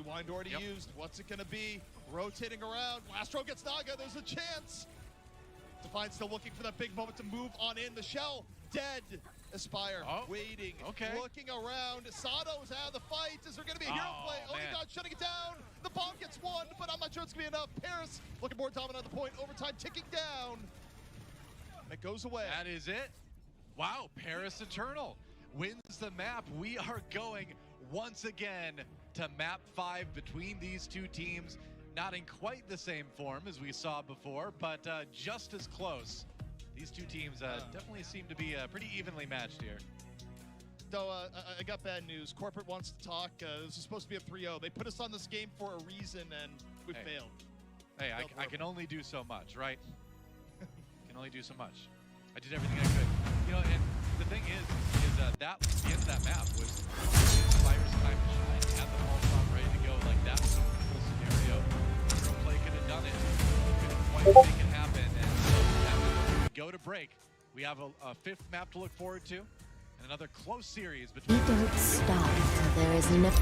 Rewind already used. What's it going to be? Rotating around. Last row gets Naga. There's a chance. Defiant still looking for that big moment to move on in. The shell dead. Aspire waiting, looking around. Sato's out of the fight. Is there going to be a hero play? Oh my God, shutting it down. The bomb gets one, but I'm not sure it's going to be enough. Paris looking more dominant at the point. Overtime ticking down. And it goes away. That is it. Wow, Paris Eternal wins the map. We are going once again to map 5 between these two teams. Not in quite the same form as we saw before, but just as close. These two teams definitely seem to be pretty evenly matched here. So I got bad news. Corporate wants to talk. This is supposed to be a 3-0. They put us on this game for a reason, and we failed. Hey, I can only do so much, right? Can only do so much. I did everything I could. You know, and the thing is that the end of that map was Spire's time to shine. Had the ball shot ready to go. Like, that was a cool scenario. Hero play could have done it. Couldn't quite make it happen. And so we go to break. We have a 5th map to look forward to. And another close series between. We don't stop until there is enough.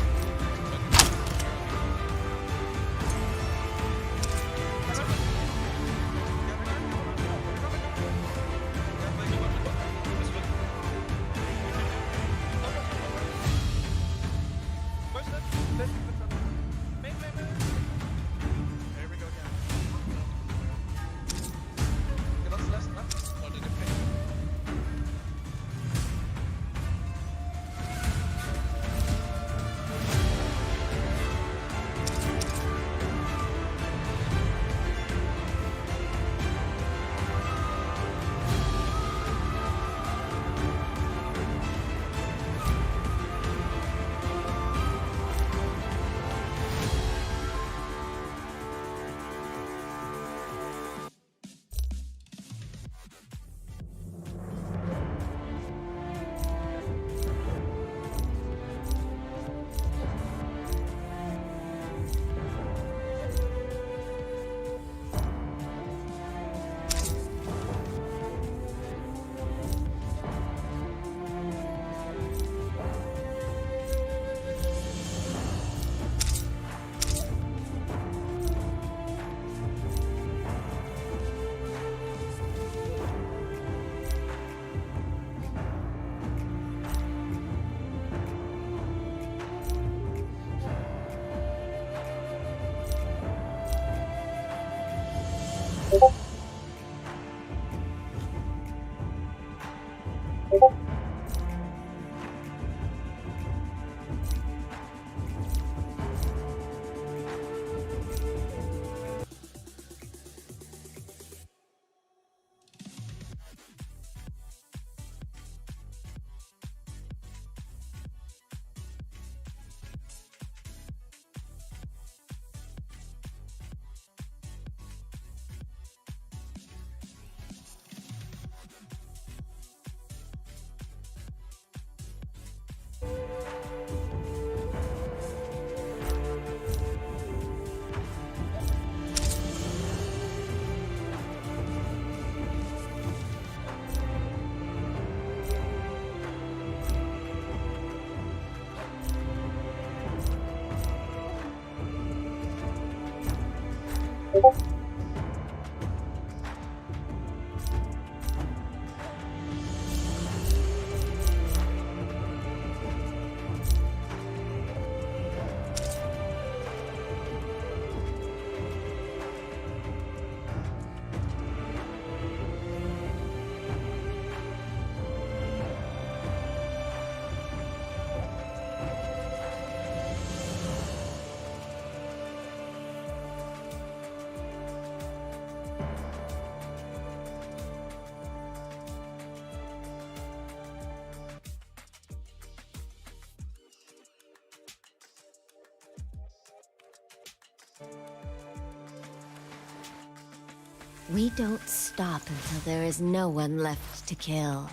We don't stop until there is no one left to kill.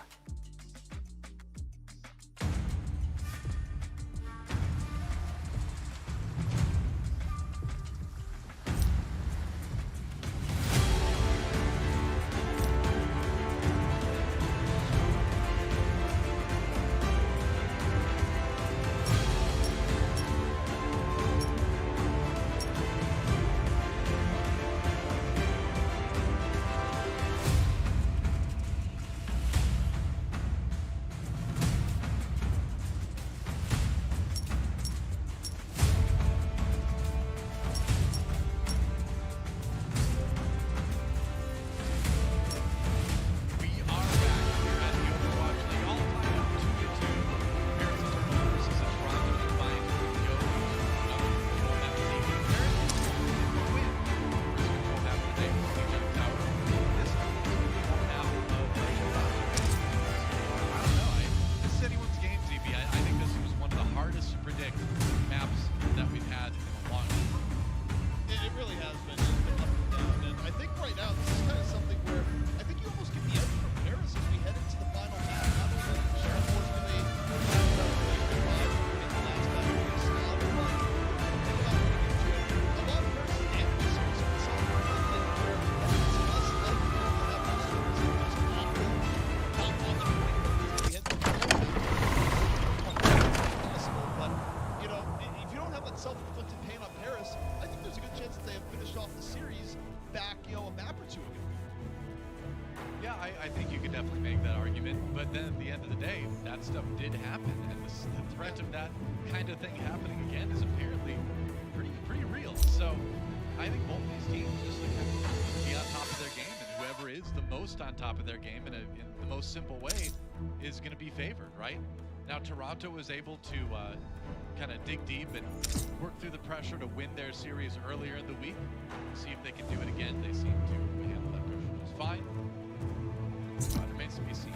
self-inflicted pain on Paris, I think there's a good chance that they have finished off the series back, a map or two ago. Yeah, I think you could definitely make that argument, but then at the end of the day, that stuff did happen, and the threat of that kind of thing happening again is apparently pretty real. So I think both these teams just have to be on top of their game, and whoever is the most on top of their game in the most simple way is going to be favored, right? Now, Toronto was able to kind of dig deep and work through the pressure to win their series earlier in the week. See if they can do it again. They seem to handle that pressure just fine. It remains to be seen.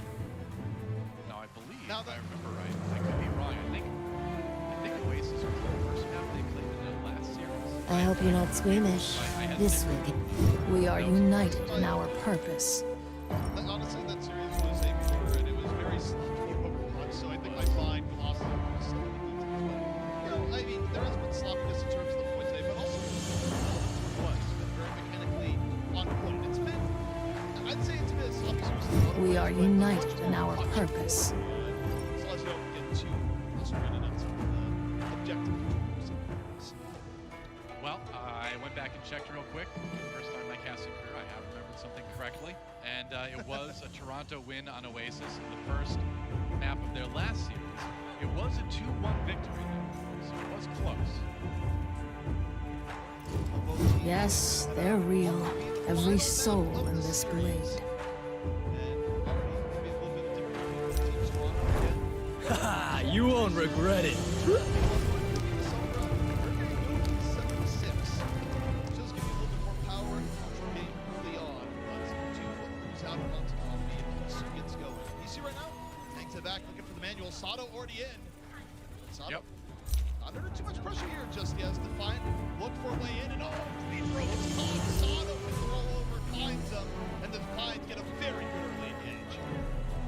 Now, I believe, if I remember right, I could be wrong. I think Oasis was the first map they played in the last series. I hope you're not squeamish. This week, we are united in our purpose. Honestly, that series was a blur, and it was very sloppy overall, so I think my fine velocity was sloppy. I mean, there has been sloppiness in terms of the points today, but also it's been very mechanically on point. It's been, I'd say it's been sloppy. We are united in our purpose. So let's don't get too frustrated on some of the objective points. Well, I went back and checked real quick. First time in my casting career, I have remembered something correctly. And it was a Toronto win on Oasis in the first map of their last series. It was a 2-1 victory, so it was close. Yes, they're real. Every soul in this blade. Haha, you won't regret it. Sato already in. Sato, yep. Not under too much pressure here just yet. Defiant look for a way in, and speed throw gets caught. Sato with the rollover finds him, and the Defiant get a very good early engage.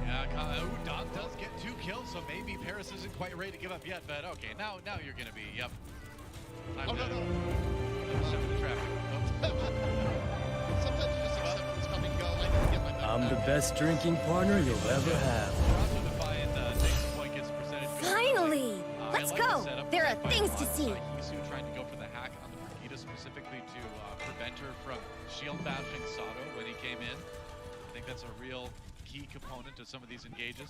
Yeah, Udon does get 2 kills, so maybe Paris isn't quite ready to give up yet, but okay, now you're gonna be, yep. No. Step in the traffic. Sometimes you just accept it's coming go. I need to get my I'm the best drinking partner you'll ever have. finally! Let's go! There are things to see. Isu trying to go for the hack on the Brigida specifically to prevent her from shield bashing Sato when he came in. I think that's a real key component to some of these engages.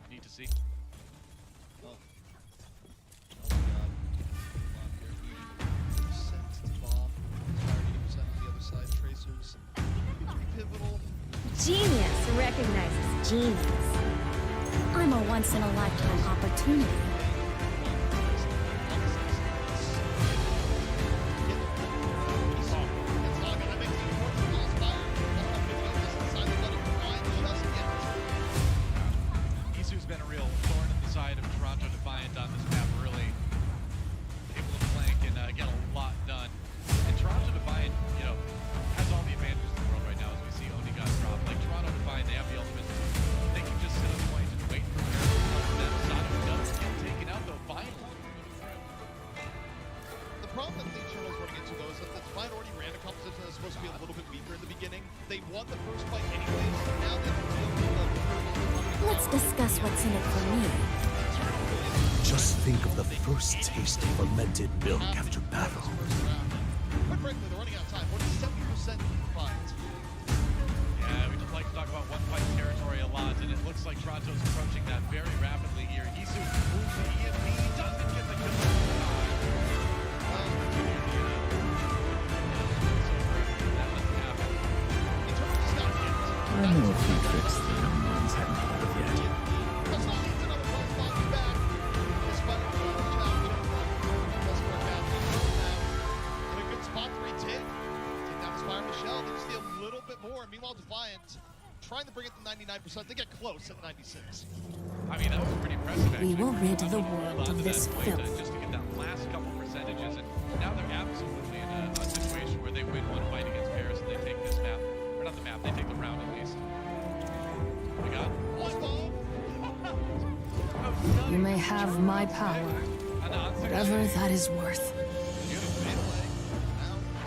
Need to see. Oh my god. Sent to bomb. 80% on the other side. Tracers. Pivotal. Genius recognizes genius. I'm a once-in-a-lifetime opportunity. Isu's been a real thorn in the side of Toronto Defiant on this map, really able to flank and get a lot done. And Toronto Defiant, has all the advantages in the world right now as we see Oni got dropped. Like Toronto Defiant, they have the ultimate. They can just sit on point and wait for them. Sato does get taken out though, finally. The problem that the Eternals running into though is that the Defiant already ran a composition that's supposed to be a little bit weaker in the beginning. They won the first fight anyways, so now they have to Let's discuss what's in it for me. Just think of the first taste of fermented milk after battle. Quite frankly, they're running out of time. More than 70% Defiant. Yeah, we just like to talk about one-fight territory a lot, and it looks like Toronto's approaching that very rapidly here. Isu moves the EMP, doesn't get the kill. That doesn't happen. I know a few tricks the young ones haven't heard of yet. That's not easy. Another one spot back. Despite the challenge, that's where in a good spot to retake. Take down Spire Michelle. They just need a little bit more. Meanwhile, Defiant trying to bring it to 99%. They get close at 96. I mean, that was pretty impressive, actually. We will rid the Toronto held world on of to this that fight, filth. just to get that last couple percentages, and now they're absolutely in a situation where they win one fight against Paris and they take this map. Or not the map, they take the round at least. Oh my god. You may have my power, whatever that is worth.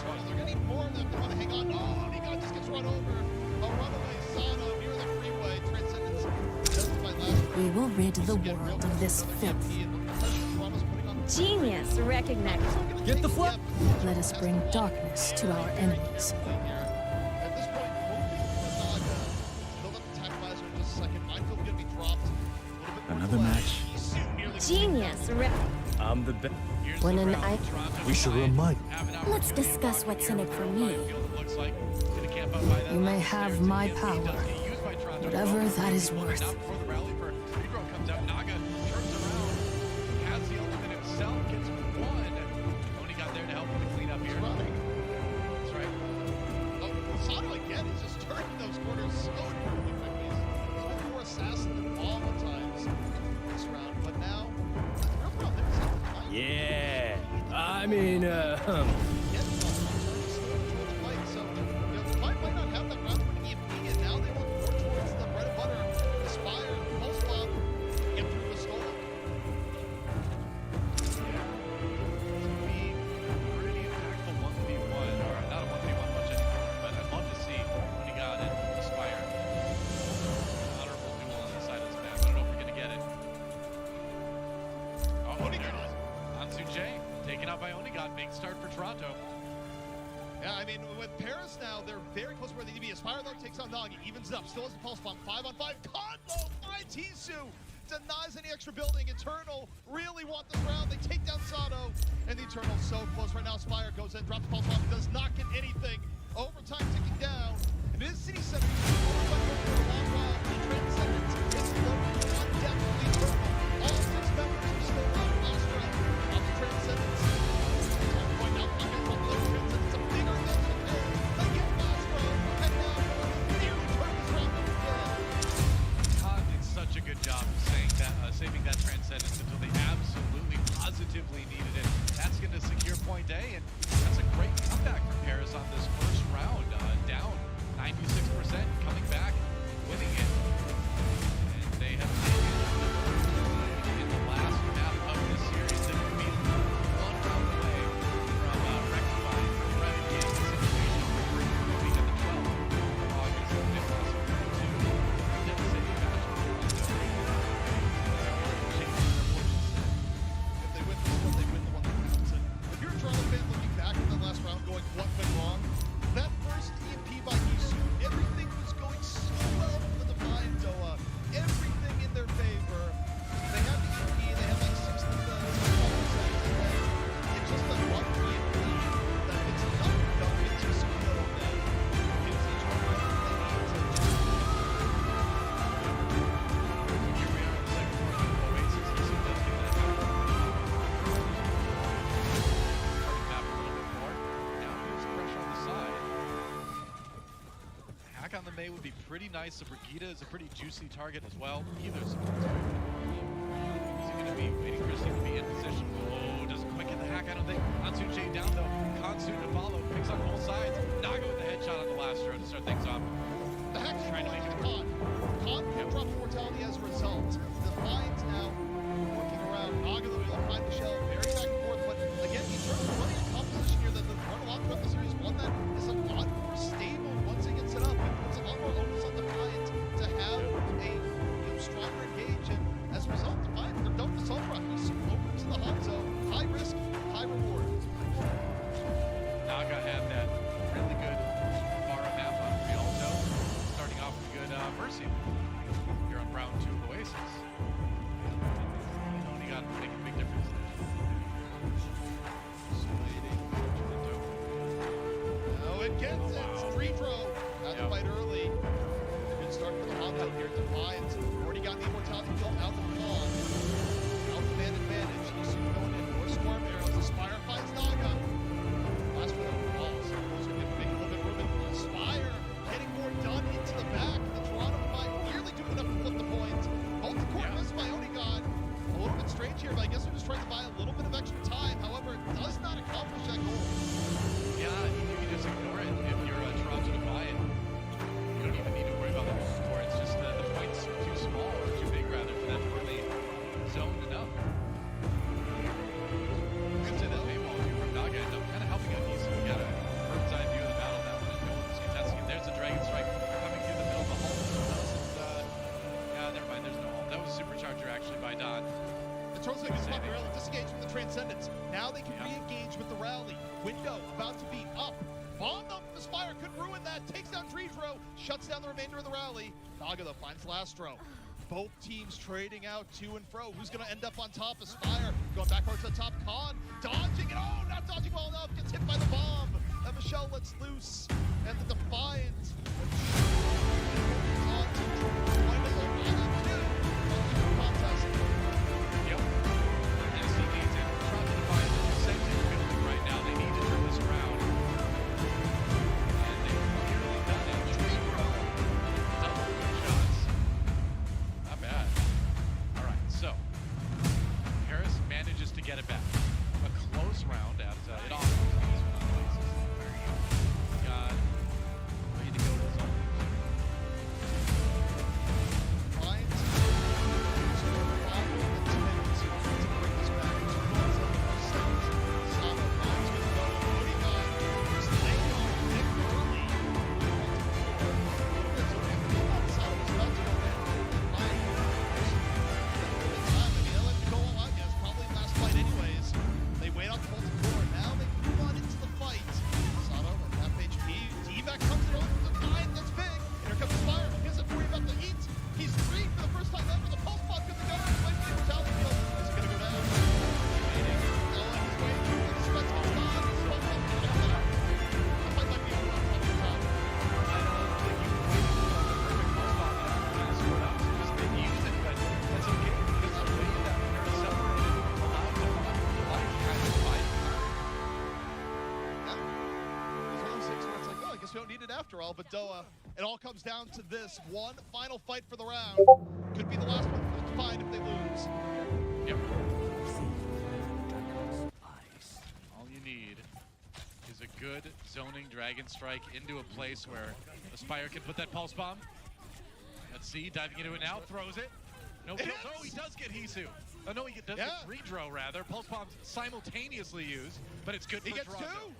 They're gonna need more of them. They want to hang on. Oh, Nico just gets run over. A runaway Sato near the freeway. Transcendence justified last. We will rid the Get real world of this close to the filth. EMP and the pressure Toronto's putting on Genius recognized. Get the flip. Let us bring darkness to our enemies. At this point, hoping for Naga. Build up the attack visor in just a second. Minefield gonna be dropped. Another match. Genius I'm the best. When an I... We should remind. Let's discuss what's in it for me. You may have my power, whatever that is worth. Before the rally for Pedro comes out, Naga turns around, has the ultimate himself, gets one. Only got there to help with the cleanup here. That's right. Oh, Sato again is just turning those corners so incredibly quickly. He's been more assassin than all the times this round, but now, real problem there is that the fight. Yeah. I mean, Gets on the turn still towards the fight, so the fight might not have that round-winning EMP, and now they look more towards the bread and butter, the Spire, the Pulse Bomb, get through the Storm. It's going to be pretty impactful 1v1, or not a 1v1 much anymore, but I'd love to see when he got it, Aspire. Honorable duel on the side of his map. I don't know if we're going to get it. Oh, there it is. Ansu J, taken out by Onigod, big start for Toronto. Yeah, I mean, with Paris now, they're very close to where they need to be. Aspire, though, takes out Nagi, evens it up, still has the Pulse Bomb, 5-on-5. Conlo finds Hisu, denies any extra building. Eternal really want this round. They take down Sato, and the Eternal's so close right now. Aspire goes in, drops the Pulse Bomb, does not get anything. Overtime ticking down. And it is City Center. Long round, the Transcendence is loaded on deck for the Eternal. All 6 members are still out last round of the Transcendence. Point out, I'm going to the Transcendence, a bigger than the kill. They get last round, and now nearly turn this round again. Khan did such a good job of saving that Transcendence until they absolutely, positively needed it. That's going to secure point A, and that's a great comeback for Paris on this first round. Down 96%, coming back, winning it. And they have taken in the last map of this series. They will be one round away from rectifying the renegade situation. Moving at the 12th of August. It was to devastating match for Toronto. If they win this one, they win the one that wins it. If you're a Toronto fan looking back at the last round going, what went wrong? That first EMP by Hisu, everything was going so well for the Divine Doa. Everything in their favor. They had the EMP, they had like 60 minutes, and then it's just like one EMP that gets enough to go into skill that gives each one everything they need to just Here we are in the second quarter of Oasis. Hisu does get that back. Map a little bit more. Now there's pressure on the side. Hack on the May would be pretty nice. The Brigida is a pretty juicy target as well. Either support target. Is he going to be waiting for Christine to be in position? Oh, doesn't quite get the hack, I don't think. Ansu J down though. Kansu to follow. Picks on both sides. Naga with the headshot on the last throw to start things off. The heck trying to make it Con. Con can drop mortality as a result. The Vines now working around. Naga the wheel, find the shell, very back and forth. But again, Eternal running a composition here that the run a lot throughout the series. One that is a lot more stable once it gets set up. It puts a lot more onus on the Vines to have a stronger engage. And as a result, the Vines, they're done with Sombra. He's over to the hot zone. High risk, high reward. Naga had that really good Mara map on Rialto, starting off with a good Mercy here on round 2 of Oasis. And only got to make a big difference there. Oh, it gets it. It's Retro. Had to fight early. Good start for the hot zone here. Defiance already got the immortality built out of the con. Out-man advantage. He's going in. More swarm arrows. Aspire finds Naga. Last one of the balls. Those are going to make a little bit of room. And Aspire getting more done into the back. The Toronto fight nearly doing enough to flip the point. Multi-core miss by Onigod. A little bit strange here, but I guess they're just trying to buy a little bit of extra time. However, it does not accomplish that goal. Yeah, you can just ignore it if you're Toronto Defiant. You don't even need to worry about the score. It's just the points too small, or too big rather, for that to really Now they can re-engage with the rally. Window about to be up. Bomb though from Aspire could ruin that. Takes down Treedro, shuts down the remainder of the rally. Naga though finds Lastro. Both teams trading out to and fro. Who's going to end up on top? Aspire going back over to the top. Khan dodging it. Oh, not dodging well enough. Gets hit by the bomb. And Michelle lets loose. And the Defiant on to contest. Yep. And CD's in front of the Defiant. Essentially building right now. They need to turn this around. And they've clearly done it. Treedro. Double good shots. Not bad. All right, so Harris manages to get it back. A close round at it off. God, ready to go to the zone. Lions to bring this back to Saba finds with no 49. There's the lane on Nick early. Saba was about to go in. They'll let go all out. Yes, probably last fight anyways. They wait out the Bolton door. Now they move on into the fight. Sato at half HP. D-Mac comes in over the Defiant. That's big. Here comes Fire. He doesn't worry about the heat. He's free for the first time ever. The pulse bot comes to go. He's waiting for the brutality field. Is it going to go down? Waiting. Oh, he's waiting for the spread to come down. He's supposed to come down. The fight might be over. I don't think you can Just didn't use it, but that's okay because the way that they're separated allowed the life kind of fight. Yeah. There's one of those things where it's like, oh, I guess we don't need it after all. But Doa, it all comes down to this one final fight for the round. Could be the last one for the Defiant if they lose. Yep. All you need is a good zoning Dragon Strike into a place where Aspire can put that pulse bomb. Let's see, diving into it now, throws it. No kills. Oh, he does get Hisu. Oh, no, he does get Redro, rather. Pulse bombs simultaneously used, but it's good for He gets Toronto. two.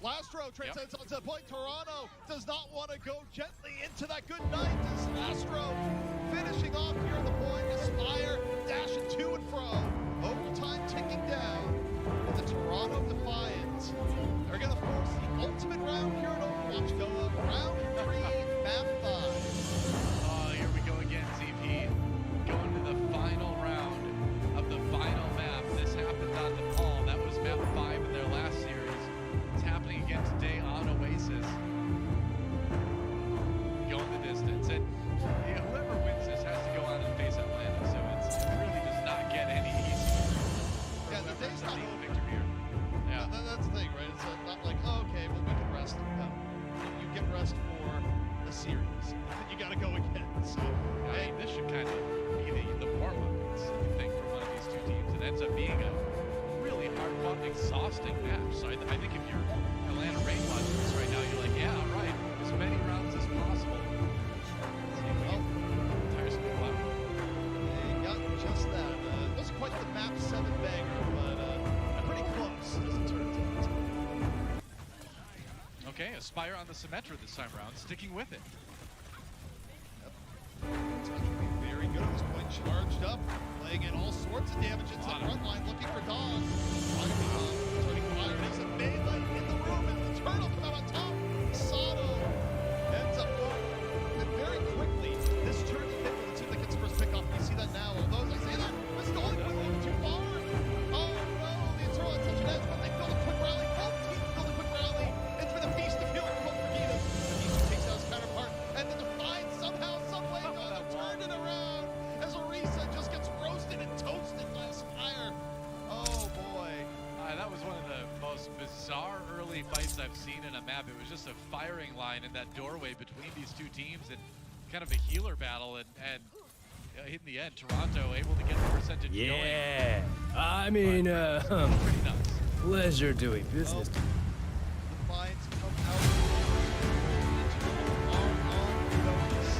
Lastro transcends onto the point. Toronto does not want to go gently into that good night. As Lastro finishing off here at the point. Aspire dashing to and fro. Overtime ticking down. And the Toronto Defiant are going to force the ultimate round here at Overwatch. Go up round 3, map 5. Oh, here we go again, ZP. Going to the final round of the final map. This happened on Nepal. That was map 5 in their last series. It's happening again today on Oasis. Going the distance. And yeah, whoever wins this has to go on and face Atlanta. So it really does not get any easier. Yeah, the day's not over. Victor here. Yeah. That's the thing, right? It's not like, oh, okay, well, we can rest. No. You get rest for the series. Then you got to go again. So, I mean, this should kind of be the warm-up, I think, for one of these two teams. It ends up being a really hard-fought, exhausting match. So I think if you're Atlanta Rain watching this right now, you're like, yeah, all right, as many rounds as possible. See if we can tire some people out. they got just that. It wasn't quite the map 7 banger, but pretty close, as it turns out. Okay, Aspire on the Symmetra this time around, sticking with it. Touch will be very good at this point. Charged up, laying in all sorts of damage into the front line, looking for Dawn. Turning fire. There's a melee in the room, and the turtle come out on top. Sato ends up going. And very quickly, this turns hit with the team that gets first pick off. You see that now. Although, as I say that, this is going a little too far. Oh no, the Eternal at such an edge, but they build a quick rally. Both teams build a quick rally. It's for the Beast of Healing from Brigida. The Beast takes out his counterpart, and the Defiant somehow, someway, gonna turn it around as Orisa just gets roasted and toasted by Aspire. Oh boy. That was one of the most bizarre early fights I've seen in a map. It was just a firing line in that doorway between these two teams and kind of a healer battle. And in the end, Toronto able to get the percentage going. Yeah. I mean, Pretty nuts. pleasure doing business. Defiant come out on notice.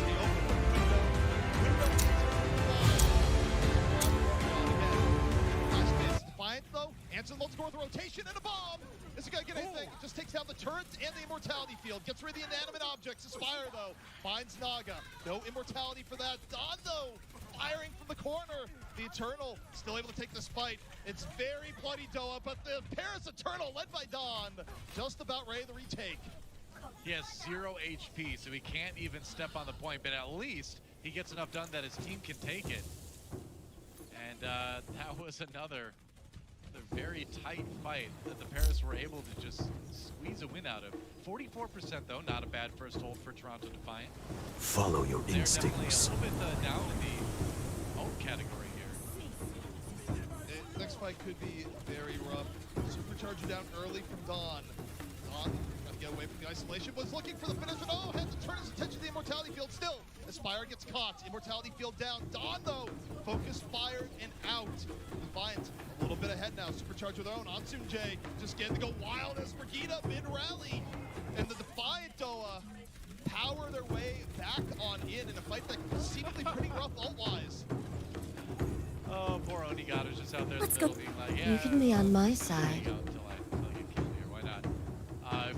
They open the window. Window is fly. Flash base. Defiant though, Gets in the multi-core with a rotation and a bomb. Is it gonna get anything? It just takes down the turret and the immortality field. Gets rid of the inanimate objects. Aspire though finds Naga. No immortality for that. Don though firing from the corner. The Eternal still able to take this fight. It's very bloody Doa, but the Paris Eternal led by Don just about ready to retake. He has 0 HP, so he can't even step on the point, but at least he gets enough done that his team can take it. And that was another very tight fight that the Paris were able to just squeeze a win out of. 44% though, not a bad first hold for Toronto Defiant. Follow your They're instincts. definitely a little bit down in the own category here. Next fight could be very rough. Supercharger down early from Don. Don trying to get away from the isolation, was looking for the finish, and oh, had to turn his attention to the immortality field still. Aspire gets caught, immortality field down. Don though, focus fired and out. Defiant a little bit ahead now. Supercharger their own. Ansunjae just getting to go wild as Brigida mid-rally. And the Defiant Doa power their way back on in a fight that was seemingly pretty rough ult-wise. Oh, poor Onigato's just out there Let's in the go. middle being like, yeah. You can be on my There you side. go, until I get killed here. Why not?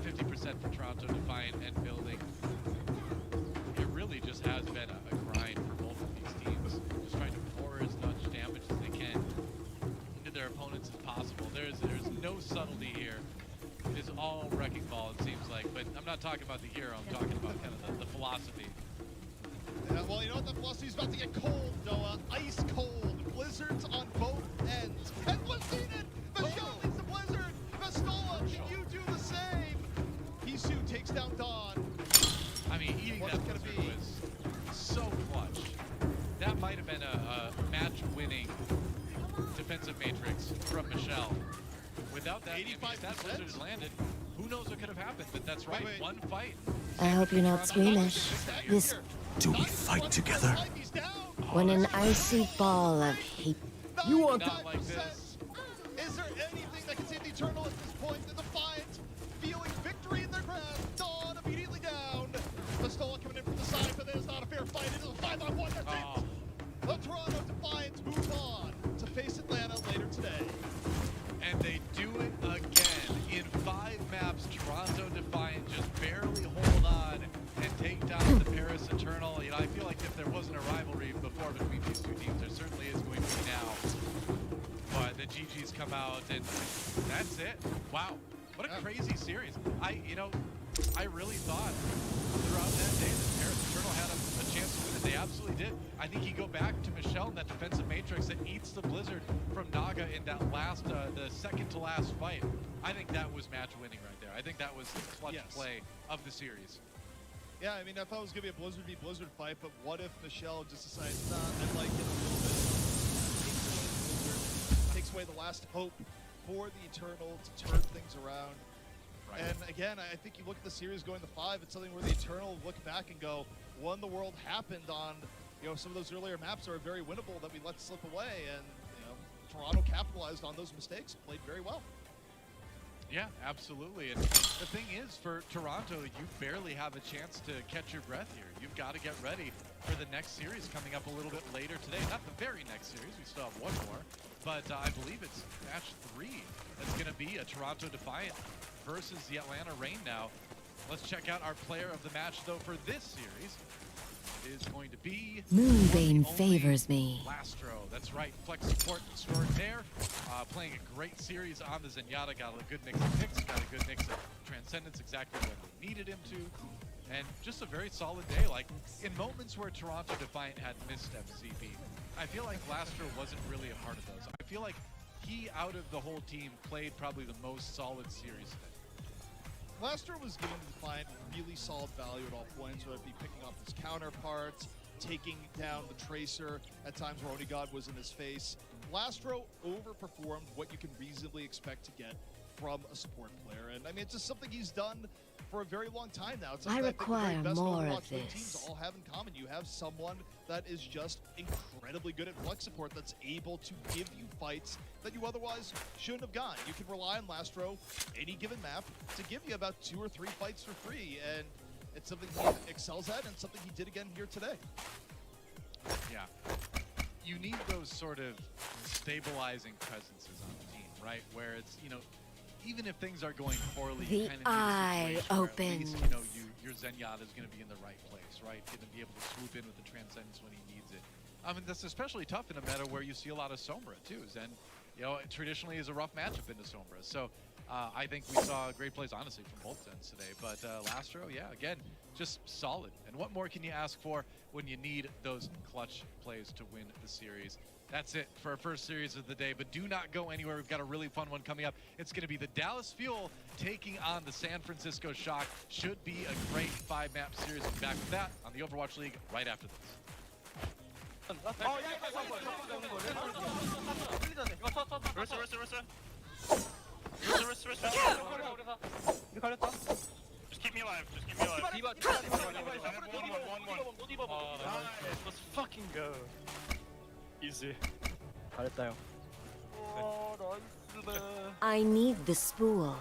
50% for Toronto Defiant and building. It really just has been a grind for both of these teams. Just trying to pour as much damage as they can into their opponents as possible. There's no subtlety here. It is all wrecking ball, it seems like. But I'm not talking about the hero. I'm talking about kind of the philosophy. Yeah, well, you know what? That velocity's about to get cold, Noah. Ice cold. Blizzards on both ends. And what's needed? Michelle leads the blizzard. Vestola, can you do the same? Hisu takes down Dawn. I mean, eating What's that it gonna blizzard be? was so clutch. That might have been a match-winning defensive matrix from Michelle. Without that, I mean, if that 85%? blizzard had landed, who knows what could have happened? But that's right, Wait. one fight. I hope you're not squeamish. This, Do we fight together? He's down. when an icy ball of heat. You want- Not like this. Is there anything that can save the Eternal at this point? The Defiant feeling victory in their grasp. Dawn immediately down. Vestola coming in from the side, but there's not a fair fight. It is a 5-on-1. That's Oh. it. The Toronto Defiant move on to face Atlanta later today. And they do it again. In 5 maps, Toronto Defiant just barely hold on and take down the Paris Eternal. You know, I feel like if there wasn't a rivalry before between these two teams, there certainly is going to be now. But the GGs come out, and that's it. Wow, what a crazy series. I really thought throughout that day that Paris Eternal had a chance to win it. They absolutely did. I think you go back to Michelle in that defensive matrix that eats the blizzard from Naga in that last, the second to last fight. I think that was match winning right there. I think that was the clutch play of the series. Yeah, I mean, I thought it was going to be a Blizzard v. Blizzard fight, but what if Michelle just decides, nah, I like it a little bit. Takes away the last hope for the Eternal to turn things around. Right. And again, I think you look at the series going to 5, it's something where the Eternal look back and go, when the world happened on, some of those earlier maps are very winnable that we let slip away, and, Toronto capitalized on those mistakes, played very well. Yeah, absolutely. And the thing is, for Toronto, you barely have a chance to catch your breath here. You've got to get ready for the next series coming up a little bit later today. Not the very next series, we still have one more, but I believe it's match 3. That's going to be a Toronto Defiant versus the Atlanta Reign now. Let's check out our player of the match, though, for this series. It is going to be Moonbane favors me. Lastro. That's right, flex support extraordinaire. Playing a great series on the Zenyatta. Got a good mix of picks, got a good mix of Transcendence, exactly what they needed him to. And just a very solid day. Like, in moments where Toronto Defiant had missteps, CP, I feel like Lastro wasn't really a part of those. I feel like he, out of the whole team, played probably the most solid series today. Lastro was giving the Defiant really solid value at all points, whether it be picking up his counterparts, taking down the Tracer at times where Onigod was in his face. Lastro overperformed what you can reasonably expect to get from a support player. And I mean, it's just something he's done for a very long time now. It's something I I think the very require best more of Overwatch League teams this. all have in common. You have someone that is just incredibly good at flex support that's able to give you fights that you otherwise shouldn't have gotten. You can rely on Lastro any given map to give you about 2 or 3 fights for free, and it's something he excels at and something he did again here today. Yeah. You need those sort of stabilizing presences on the teams. right? Where it's, you know, even if things are going poorly, The you kind of eye need a situation where at least, you know, opens. your Zenyatta is going to be in the right place, right? Going to be able to swoop in with the Transcendence when he needs it. I mean, that's especially tough in a meta where you see a lot of Sombra too. Zen, you know, traditionally is a rough matchup into Sombra. So I think we saw great plays, honestly, from both Zens today. But Lastro, yeah, again, just solid. And what more can you ask for when you need those clutch plays to win the series? That's it for our first series of the day, but do not go anywhere. We've got a really fun one coming up. It's going to be the Dallas Fuel taking on the San Francisco Shock. Should be a great 5-map series. We'll be back with that on the Overwatch League right after this. Just keep me alive. Just keep me alive. Let's fucking go. Easy. 잘했다 형. I need the spool.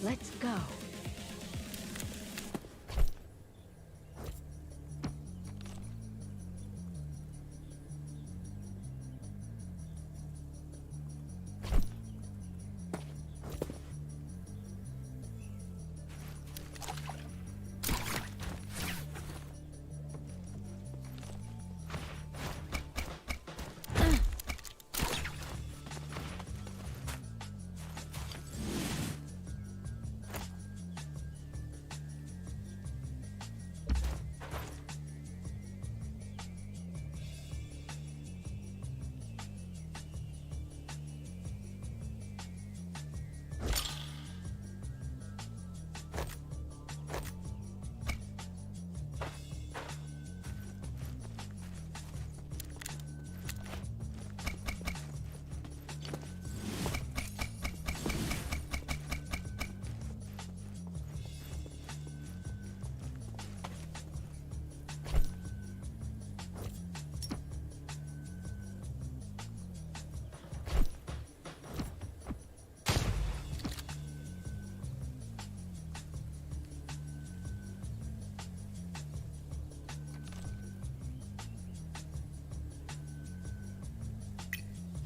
Let's go.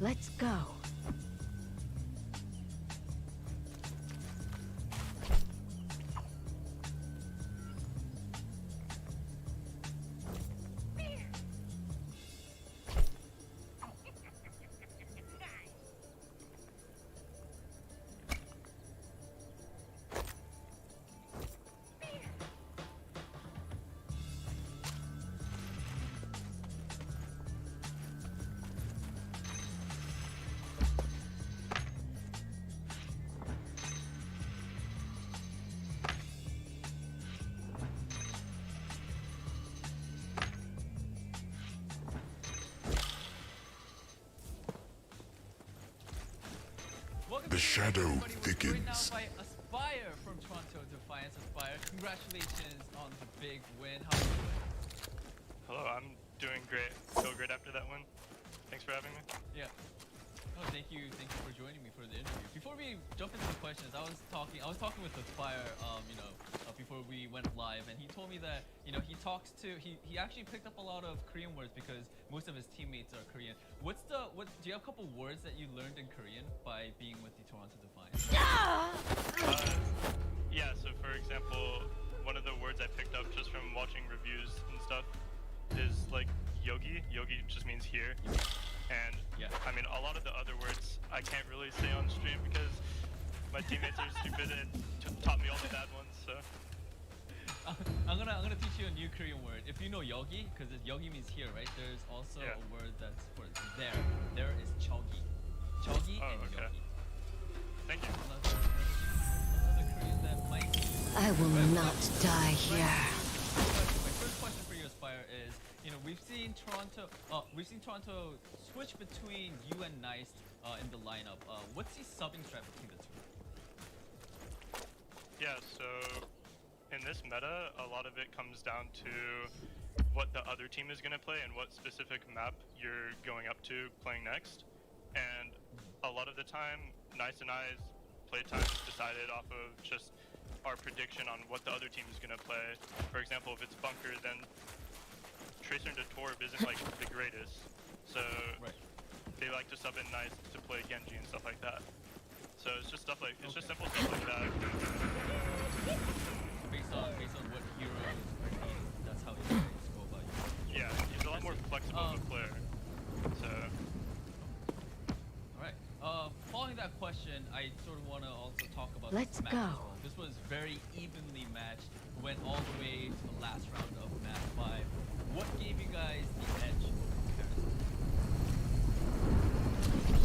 Let's go. The shadow Everybody, we're joined now thickens. by Aspire from Toronto Defiance. Aspire, congratulations on the big win. How are you doing? Hello, I'm doing great. Feel great after that win. Thanks for having me. Yeah. Oh, thank you for joining me for the interview. Before we jump into the questions, I was talking with Aspire, before we went live, and he told me that he actually picked up a lot of Korean words because most of his teammates are Korean. Do you have a couple words that you learned in Korean by being with the Toronto Defiance? Yeah, so for example, one of the words I picked up just from watching reviews and stuff is like yogi. Yogi just means here. And yeah, I mean, a lot of the other words I can't really say on stream because my teammates are stupid and taught me all the bad ones. So I'm gonna teach you a new Korean word. If you know yogi, because yogi means here, right? There's also a word that's for there. There is chogi. Chogi and okay. yogi. Thank you. Another Korean that might. I will not die here. My first question for you, Aspire, is we've seen Toronto switch between you and Nice in the lineup. What's the subbing strat between the two? Yeah, so in this meta, a lot of it comes down to what the other team is going to play and what specific map you're going up to playing next. And a lot of the time, Nice and I's playtime is decided off of just our prediction on what the other team is going to play. For example, if it's Bunker, then Tracer into Torb isn't like the greatest, so they like to sub in Nice to play Genji and stuff like that. So it's just stuff like just simple stuff like that. Based on what hero is playing, that's how you guys go about it. Yeah, he's a lot more flexible of a player. So. All right. Following that question, I sort of want to also talk about Let's this match go. as well. This was very evenly matched. Went all the way to the last round of match 5. What gave you guys the edge over comparison?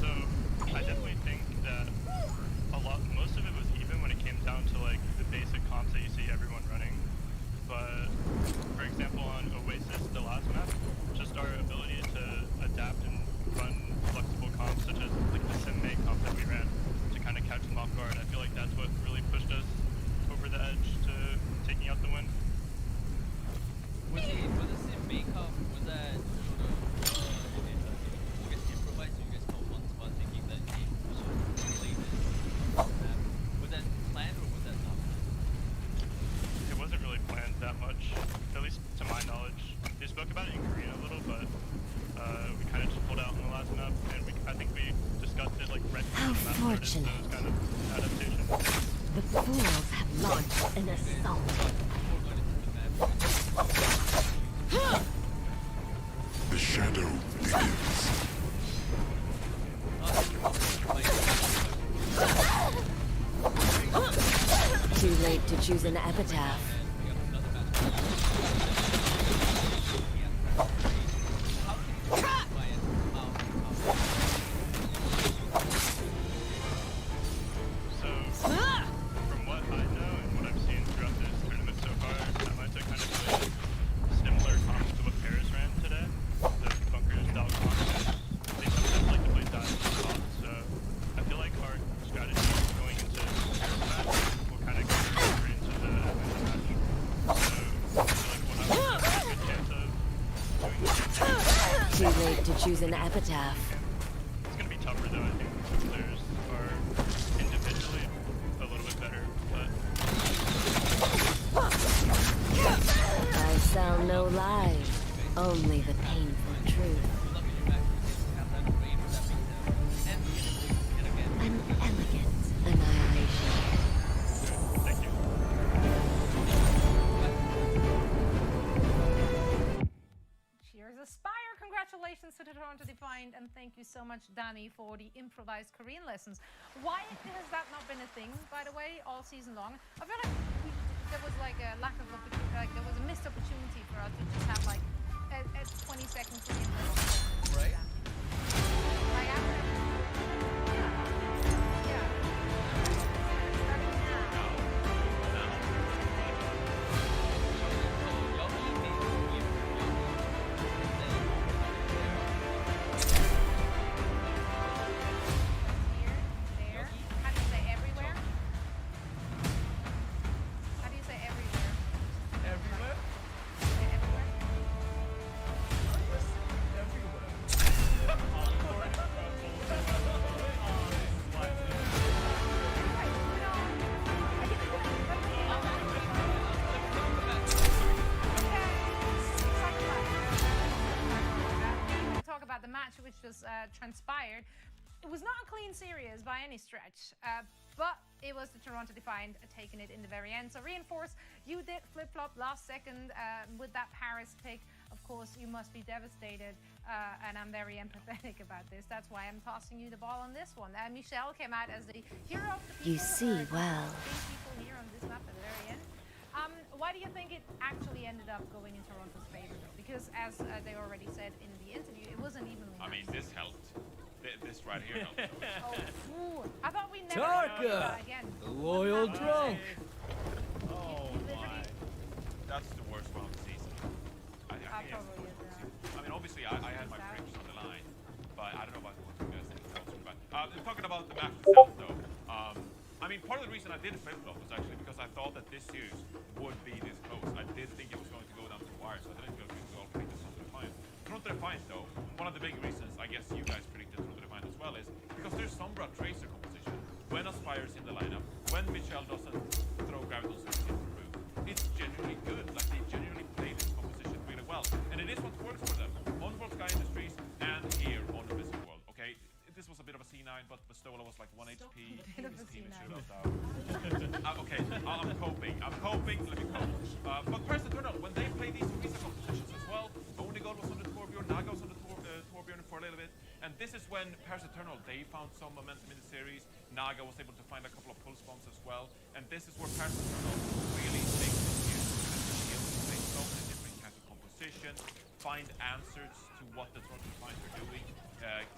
So I definitely think that most of it was even when it came down to like the basic comps that you see everyone running. But for example, on Oasis, the last map, just our ability to adapt and run flexible comps, such as like the Sim May comp that we ran, to kind of catch them off guard. I feel like that's what really pushed us over the edge to taking out the win. Was the Sim May comp, was that sort of you guys improvised, you guys come on the spot thinking that hey, we should play this map? Was that planned or was that not planned? It wasn't really planned that much, at least to my knowledge. They spoke about it in Korean a little, but we kind of just pulled out in the last map, and I think we discussed it like right How before the map started, so it was kind of adaptation. The fools have launched an assault. The shadow thickens. Too late to choose an epitaph. So, from what I know and what I've seen throughout this tournament so far, Atlanta kind of played similar comps to what Paris ran today. The Bunker's style comps. They sometimes like to play dive and top, so I feel like our strategy going into this match will kind of go over into the Atlanta match. So, I feel like we'll have a good chance of doing the same thing. Too late to choose an epitaph. It's going to be tougher though, I think, because the players are individually a little bit better, but I sell no lies, only the painful truth. An elegant annihilation. thank you. Cheers, Aspire! Congratulations to the Toronto Defiant, and thank you so much, Danny, for the improvised Korean lessons. Why has that not been a thing, by the way, all season long? I feel like there was like a lack of opportunity, like there was a missed opportunity for us to just have like a 20 seconds in the middle. Right? Like after, yeah. Starting now. Here, there. about the match which just transpired. It was not a clean series by any stretch, but it was the Toronto Defiant taking it in the very end. So Reinforce, you did flip-flop last second with that Paris pick. Of course, you must be devastated, and I'm very empathetic about this. That's why I'm tossing you the ball on this one. Michelle came out as the hero of the people. You see well. People here on this map at the very end. Why do you think it actually ended up going in Toronto's favor? Because as they already said in the interview, it wasn't evenly matched. I mean, this helped. This right here helped. Oh, I thought we never Naraka, again. the loyal drunk. Oh my. That's the worst one of the season. I mean, obviously, I had my predictions on the line, but I don't know about what you guys think. Talking about the match itself, though, I mean, part of the reason I did flip-flop was actually because I thought that this series would be this close. I did think it was going to go down to the wire, so I didn't go to all predicted Toronto Defiant. Toronto Defiant, though, one of the big reasons, I guess you guys predicted Toronto Defiant as well, is because there's Sombra Tracer composition. When Aspire's in the lineup, when Michelle doesn't throw Graviton Surge into the roof, it's genuinely good. Like, they genuinely play this composition really well. And it is what works for them. On World Sky Industries and here on the Wizard World, okay? This was a bit of a C9, but Bastola was like 1 HP. His team is shootout out. Okay, I'm coping. Let me cope. But Paris Eternal, when they play these Orisa compositions as well, Only God was on the Torbjorn, Naga was on the Torbjorn for a little bit, and this is when Paris Eternal, they found some momentum in the series. Naga was able to find a couple of pulse bombs as well, and this is where Paris Eternal really makes it use to be able to play so many different kinds of composition, find answers to what the Toronto Defiant are doing,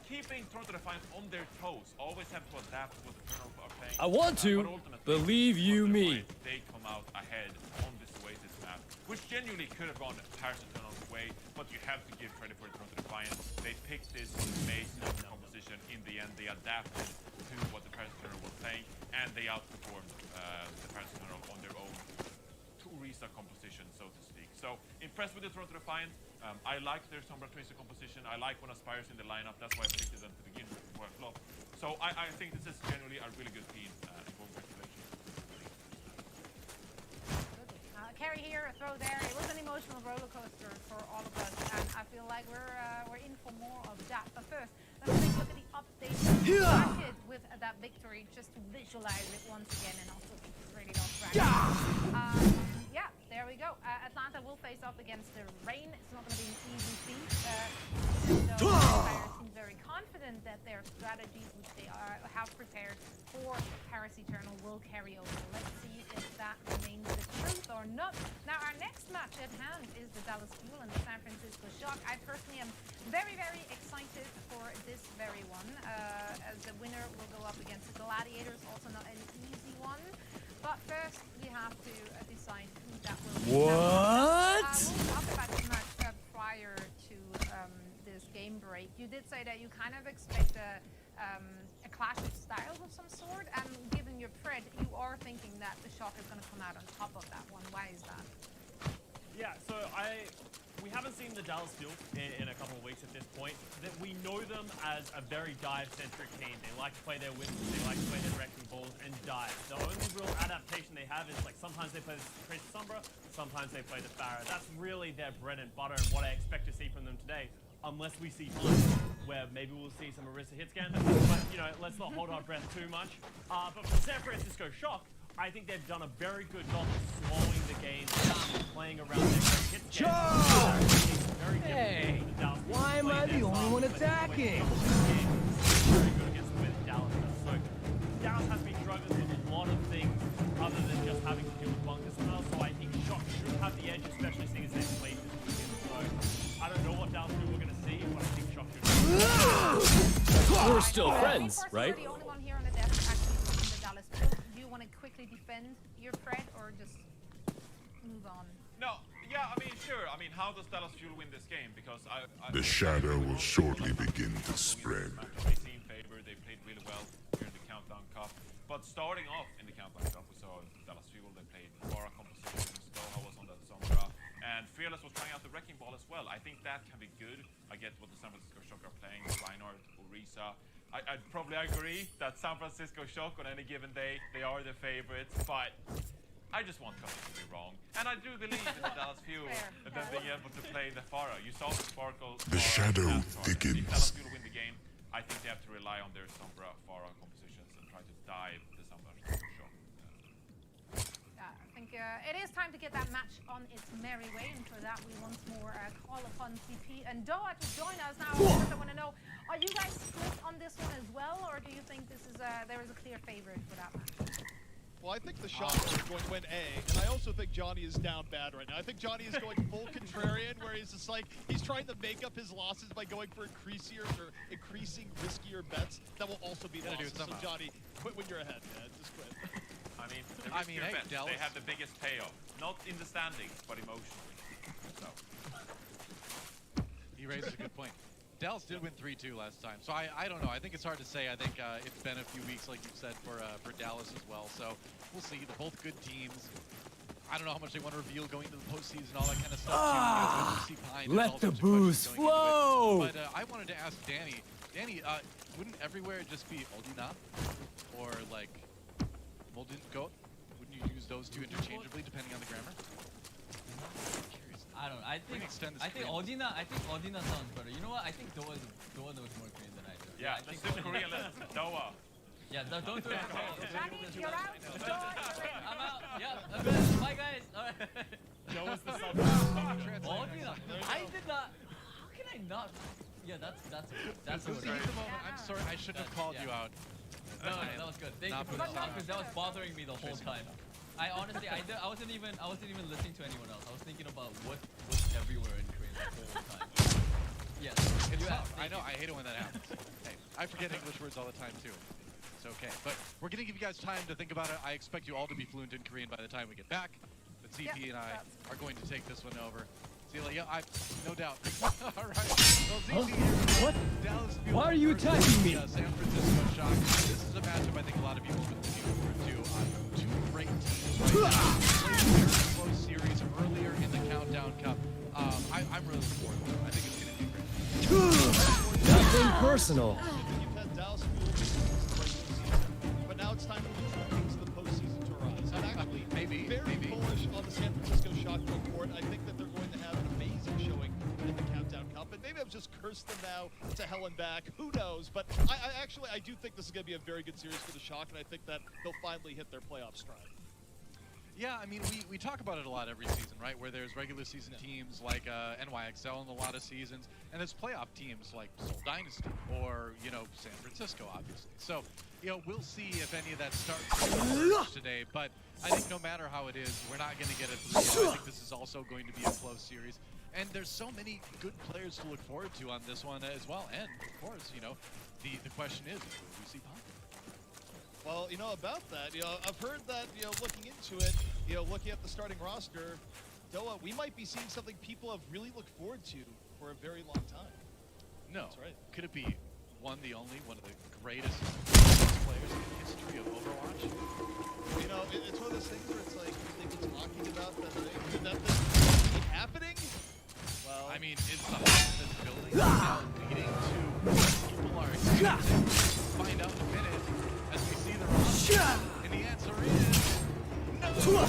keeping Toronto Defiant on their toes, always have to adapt to what the Eternal are playing. I want to, believe you me. They come out ahead on this Oasis map, which genuinely could have gone Paris Eternal's way, but you have to give credit for Toronto Defiant. They picked this amazing composition. In the end, they adapted to what the Paris Eternal were playing, and they outperformed the Paris Eternal on their own Orisa composition, so to speak. So, impressed with the Toronto Defiant. I like their Sombra Tracer composition. I like when Aspire's in the lineup. That's why I predicted them to begin with before I flop. So I think this is generally a really good team. Congratulations. Carry here, a throw there. It was an emotional roller coaster for all of us, and I feel like we're in for more of that. But first, let's take a look at the update. Started with that victory, just to visualize it once again, and also really off track. Yeah, there we go. Atlanta will face off against the Rain. It's not going to be an easy feat. So the Empire seems very confident that their strategies, which they have prepared for Paris Eternal, will carry over. Let's see if that remains the truth or not. Now, our next match at hand is the Dallas Fuel and the San Francisco Shock. I personally am very, very excited for this very one, as the winner will go up against the Gladiators, also not an easy one. But first, we have to decide who that will be. What? We'll talk about this match prior to this game break. You did say that you kind of expect a clash of styles of some sort, and given your pred, you are thinking that the Shock is going to come out on top of that one. Why is that? Yeah, so we haven't seen the Dallas Fuel in a couple of weeks at this point. That we know them as a very dive-centric team. They like to play their wins, they like to play their wrecking balls and dive. The only real adaptation they have is, like, sometimes they play the Tracer Sombra, sometimes they play the Pharah. That's really their bread and butter and what I expect to see from them today. Unless we see times where maybe we'll see some Orisa hit scan, but, you know, let's not hold our breath too much. But for San Francisco Shock, I think they've done a very good job of slowing the game down, playing around their hit scan. Hey, why am I the only one attacking? Very good against the way that Dallas does. So Dallas has been struggling with a lot of things other than just having to deal with bunkers now. So I think Shock should have the edge, especially seeing as they've played this weekend. So I don't know what Dallas we're going to see, but I think Shock should. We're still friends, right? You're the only one here on the desk actually from the Dallas Fuel. Do you want to quickly defend your pred or just move on? No, yeah, I mean, sure. I mean, how does Dallas Fuel win this game? Because The shadow will shortly begin to spread. They seem favored. They played really well here in the Countdown Cup. But starting off in the Countdown Cup, we saw Dallas Fuel. They played Pharah composition. Stoha was on that Sombra. And Fearless was trying out the Wrecking Ball as well. I think that can be good. I get what the San Francisco Shock are playing. Reinhardt, Orisa. I'd probably agree that San Francisco Shock on any given day, they are the favorites. But I just want Cody to be wrong. And I do believe in the Dallas Fuel and them being able to play the Pharah. You saw the Sparkle. The shadow thickens. If Dallas Fuel win the game, I think they have to rely on their Sombra Pharah compositions and try to dive the Sombra shot. Yeah, I think it is time to get that match on its merry way, and for that we once more call upon CP and Doa to join us now. I want to know, are you guys split on this one as well, or do you think this is there is a clear favorite for that match? Well, I think the Shocker is going to win A, and I also think Johnny is down bad right now. I think Johnny is going full contrarian, where he's just like, he's trying to make up his losses by going for increasing riskier bets that will also be losses. So Johnny, quit when you're ahead, man. Just quit. I mean, hey, Dallas, they have the biggest payoff. Not in the standings, but emotionally. So. He raises a good point. Dallas did win 3-2 last time, so I don't know. I think it's hard to say. I think it's been a few weeks, like you said, for Dallas as well. So we'll see. They're both good teams. I don't know how much they want to reveal going into the postseason, all that kind of stuff. Let the booze flow! But I wanted to ask Danny. Danny, wouldn't everywhere just be Oldina or like Molden Goat? Wouldn't you use those two interchangeably depending on the grammar? I don't know. I think Odina sounds better. You know what? I think Doa knows more Korean than I do. Yeah, let's do Korean lessons. Doa. Yeah, don't do it. Johnny, you're out. I'm out. Yeah, I'm good. Bye, guys. All right. Doa's the sub. Odina. I did not. How can I not? Yeah, that's a good moment. I'm sorry. I shouldn't have called you out. No, that was good. Thank you for the time, because that was bothering me the whole time. I honestly, I wasn't even listening to anyone else. I was thinking about what's everywhere in Korean the whole time. Yes, it's tough. I know. I hate it when that happens. Hey, I forget English words all the time too. It's okay. But we're gonna give you guys time to think about it. I expect you all to be fluent in Korean by the time we get back. But CP and I are going to take this one over. See you later. Yeah, no doubt. All right. Well, CP here. What? Dallas Why are you attacking me? San Francisco Shock. This is a matchup I think a lot of people have been looking forward to. Two great teams right now. Played a very close series earlier in the Countdown Cup. I'm really looking forward to it. I think it's going to be great. Nothing personal. You've had Dallas Fuel this season, but now it's time for the things of the postseason to rise. I'm actually very bullish on the San Francisco Shock report. I think that they're going to have an amazing showing in the Countdown Cup, and maybe I've just cursed them now to hell and back. Who knows? But I do think this is going to be a very good series for the Shock, and I think that they'll finally hit their playoff stride. Yeah, I mean, we talk about it a lot every season, right? Where there's regular season teams like NYXL in a lot of seasons, and there's playoff teams like Seoul Dynasty or, you know, San Francisco, obviously. So, you know, we'll see if any of that starts today. But I think no matter how it is, we're not going to get a 3. I think this is also going to be a close series. And there's so many good players to look forward to on this one as well. And, of course, you know, the question is, will we see Pop? Well, you know, about that, you know, I've heard that, you know, looking into it, you know, looking at the starting roster, Doa, we might be seeing something people have really looked forward to for a very long time. No. That's right. Could it be one of the greatest players in the history of Overwatch? You know, it's one of those things where it's like, you think we're talking about that this keep happening? Well, I mean, is the hype in this building now leading to people are experiencing? Find out in a minute as we see the roster. And the answer is no.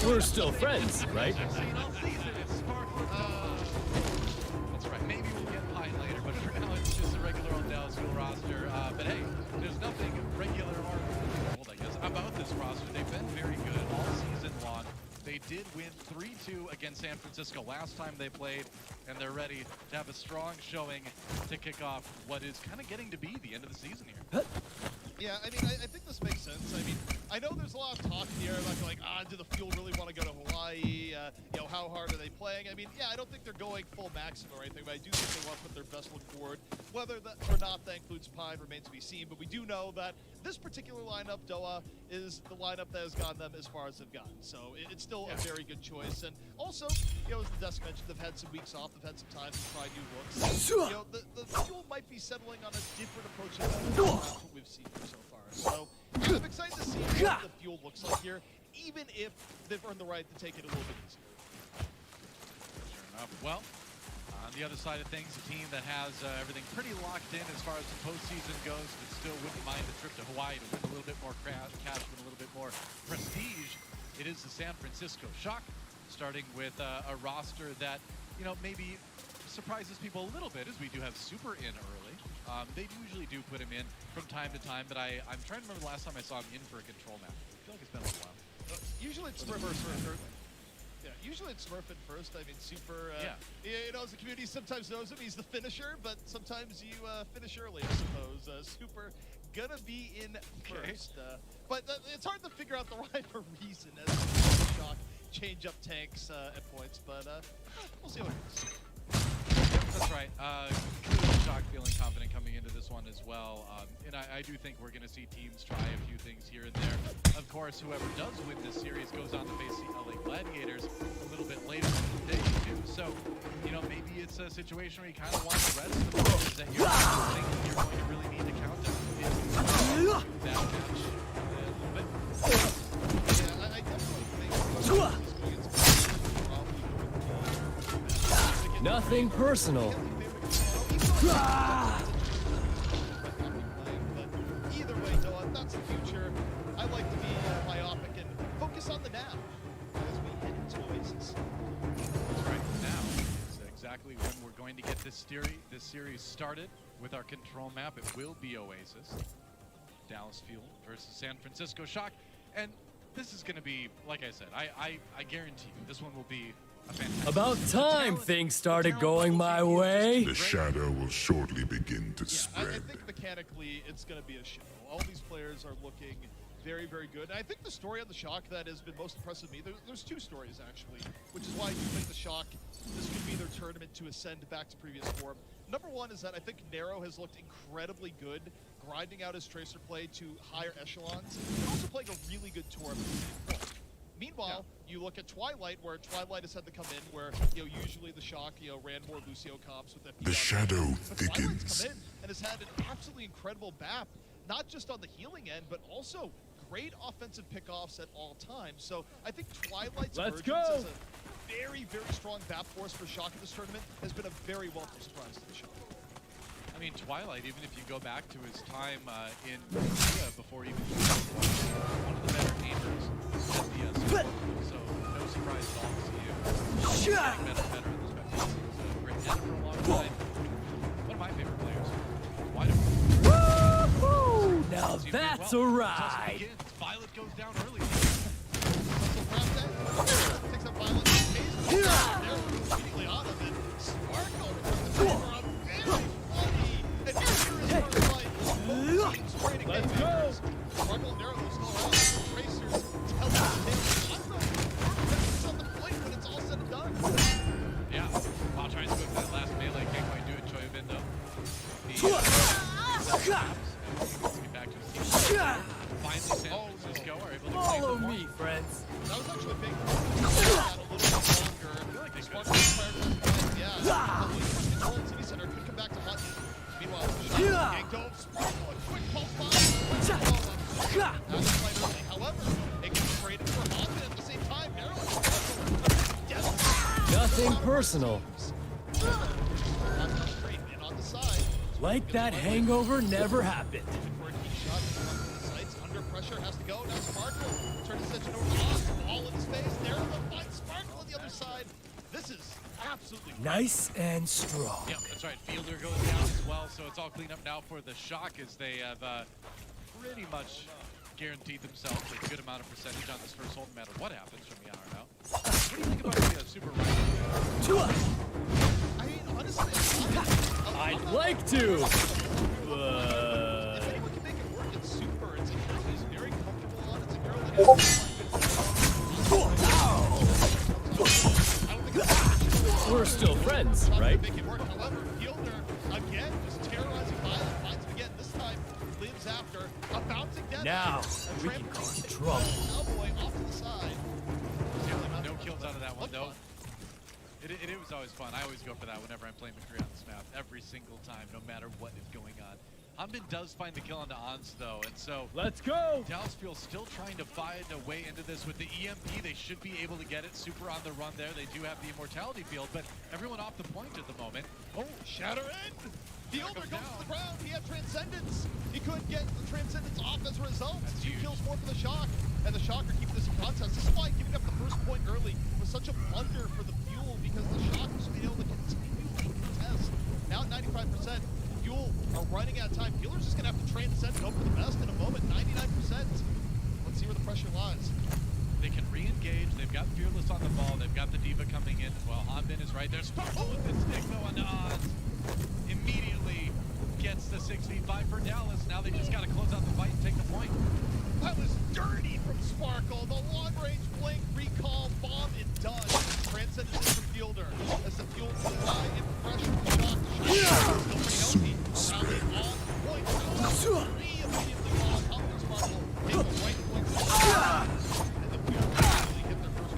We're still friends, right? That's right. Maybe we'll get Pine later, but for now it's just a regular old Dallas Fuel roster. But hey, there's nothing regular or old, I guess, about this roster. They've been very good all season long. They did win 3-2 against San Francisco last time they played, and they're ready to have a strong showing to kick off what is kind of getting to be the end of the season here. Yeah, I mean, I think this makes sense. I mean, I know there's a lot of talk in the air about like, do the Fuel really want to go to Hawaii? You know, how hard are they playing? I mean, yeah, I don't think they're going full maximum or anything, but I do think they want to put their best foot forward. Whether that or not that includes Pine remains to be seen, but we do know that this particular lineup, Doa, is the lineup that has gotten them as far as they've gotten. So it's still a very good choice. And also, you know, as the desk mentioned, they've had some weeks off, they've had some time to try new looks. You know, the Fuel might be settling on a different approach than what we've seen so far. So I'm excited to see what the Fuel looks like here, even if they've earned the right to take it a little bit easier. Sure enough. Well, on the other side of things, a team that has everything pretty locked in as far as the postseason goes, but still wouldn't mind a trip to Hawaii to win a little bit more cash, win a little bit more prestige, it is the San Francisco Shock, starting with a roster that, you know, maybe surprises people a little bit, as we do have Super in early. They usually do put him in from time to time, but I'm trying to remember the last time I saw him in for a control map. I feel like it's been a little while. Usually it's reverse or yeah, usually it's Smurfing first. I mean, Super, you know, as the community sometimes knows him, he's the finisher, but sometimes you finish early, I suppose. Super gonna be in first. But it's hard to figure out the rhyme or reason as the Shock change up tanks at points, but we'll see what it is. That's right. Clearly Shock feeling confident coming into this one as well. And I do think we're going to see teams try a few things here and there. Of course, whoever does win this series goes on to face the LA Gladiators a little bit later in the day, too. So, you know, maybe it's a situation where you kind of want the rest of the players that you're thinking you're going to really need to counter in that match. But yeah, I definitely think Nothing personal. But either way, Noah, that's the future. I like to be myopic and focus on the now as we head into Oasis. That's right. Now is exactly when we're going to get this series started with our control map. It will be Oasis, Dallas Fuel versus San Francisco Shock, and this is going to be, like I said, I guarantee you, this one will be a fantastic. About time things started going my way. The shadow will shortly begin to I spread. think mechanically it's going to be a show. All these players are looking very, very good. And I think the story on the Shock that has been most impressive to me, there's two stories actually, which is why I do think the Shock, this could be their tournament to ascend back to previous form. Number one is that I think Nero has looked incredibly good, grinding out his Tracer play to higher echelons, and also playing a really good tournament. Meanwhile, you look at Twilight, where Twilight has had to come in, where usually the Shock ran more Lucio comps with FP. The shadow but thickens. Twilight's come in and has had an absolutely incredible BAP, not just on the healing end, but also great offensive pickoffs at all times. So I think Twilight's emergence as a very, very strong BAP force for Shock in this tournament has been a very welcome surprise to the Shock. I mean, Twilight, even if you go back to his time in Korea before even one of the better aimers at the so no surprise at all to see you. Getting better and better in this match. He was a great ender for a long time. One of my favorite players. Wide open. Woo-hoo! Now that's a ride. Violet goes down early. Takes up Violet. Immediately on him, and Sparkle returns the favor up. Very funny. And here is Fight. Let's go. Sparkle and Nero still around. Tracers tell us on the point when it's all said and done. Yeah. While trying to go for that last melee, can't quite do it. Choyobin though. Get back to his team. Finally, San Francisco are able to follow me, friends. That was actually a big a little bit longer. I feel like they Sparkle control City Center could come back to hunt. Meanwhile, yanked over. Sparkle, a quick pulse bomb. However, it can trade it for Hunt, and at the same time, Nero Nothing personal. And on the side, like that hangover never happened. Under pressure, has to go. Now Sparkle turns his attention over to Oz. All in his face. Nero finds Sparkle on the other side. This is absolutely nice and strong. Yeah, that's right. Fielder goes down as well, so it's all cleaned up now for the Shock as they have pretty much guaranteed themselves a good amount of percentage on this first hold, no matter what happens from the hour out. What do you think about the Super Rifle? I mean, honestly, I'd like to, if anyone can make it work in Super, it's a hero he's very comfortable on. It's a hero that we're still friends, right? Make it work. However, Fielder again just terrorizing Violet, finds him again. This time lives after a bouncing death. Now we can cause trouble. Cowboy off to the side. No kills out of that one though. It was always fun. I always go for that whenever I'm playing McCree on this map. Every single time, no matter what is going on. Hanbin does find the kill onto Ons though, and so let's go. Dallas Fuel still trying to find a way into this with the EMP. They should be able to get it. Super on the run there. They do have the immortality field, but everyone off the point at the moment. Oh, Shatter in! Fielder goes to the ground. He had Transcendence. He couldn't get the Transcendence off as a result. 2 kills more for the Shock. and the Shock are keeping this in contest. This is why giving up the first point early was such a blunder for the Fuel, because the Shock was being able to continue to contest. Now at 95%, Fuel are running out of time. Healer's just gonna have to transcend and hope for the best in a moment. 99%. Let's see where the pressure lies. They can re-engage. They've got Fearless on the ball. They've got the Diva coming in. Well, Hanbin is right there. Sparkle with the stick though on the odds. Immediately gets the 6v5 for Dallas. Now they just got to close out the fight and take the point. That was dirty from Sparkle. The long-range blink, recall, bomb, and done. Transcended in for Fielder. As the Fuel fly in pressure, Shock. Still pretty healthy. Rally on point. Three immediately while Hanbin Sparkle hit the right point. And the Fuel really hit their first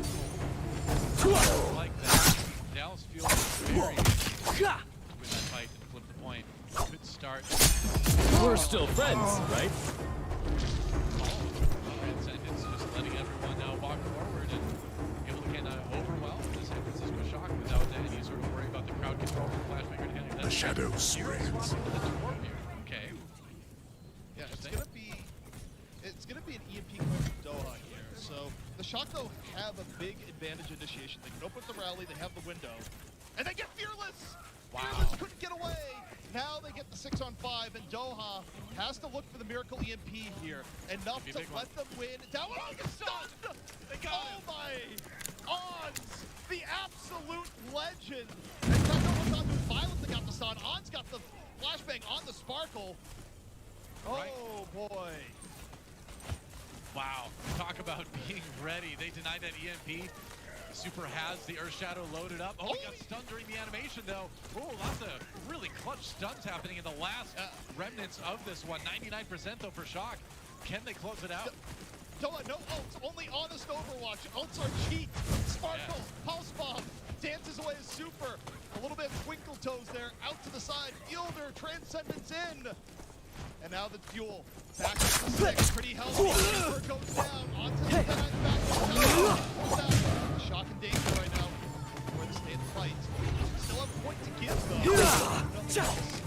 control. Like that. Dallas Fuel is very good with that fight and flip the point. Good start. We're still friends, right? Transcendence just letting everyone walk forward and able to overwhelm the San Francisco Shock without any sort of worry about the crowd control or flashbanger to anything. The shadow spreads. Okay. Yeah, it's gonna be an EMP going from Doha here. So the Shock though have a big advantage initiation. They can open the rally, they have the window, and they get Fearless! Wow. Fearless couldn't get away! Now they get the 6-on-5, and Doha has to look for the miracle EMP here. Enough to let them win. Down, oh, gets stunned! They got him. my odds! The absolute legend! And Naraka was on to violence that got the stun. On's got the flashbang on the Sparkle. Oh Right. boy. Wow. Talk about being ready. They denied that EMP. Super has the Earth Shadow loaded up. Oh, he got stunned during the animation though. Oh, lots of really clutch stuns happening in the last remnants of this one. 99% though for Shock. Can they close it out? No ults, only honest Overwatch. Ults are cheat. Sparkle, Pulse Bomb, dances away as Super. A little bit of twinkle toes there, out to the side. Fielder, Transcendence in. And now the Fuel back to the 6, pretty healthy. Super goes down, onto the 9, back to the 7. Shock and danger right now. Where they stay in the fight. Still have a point to give though.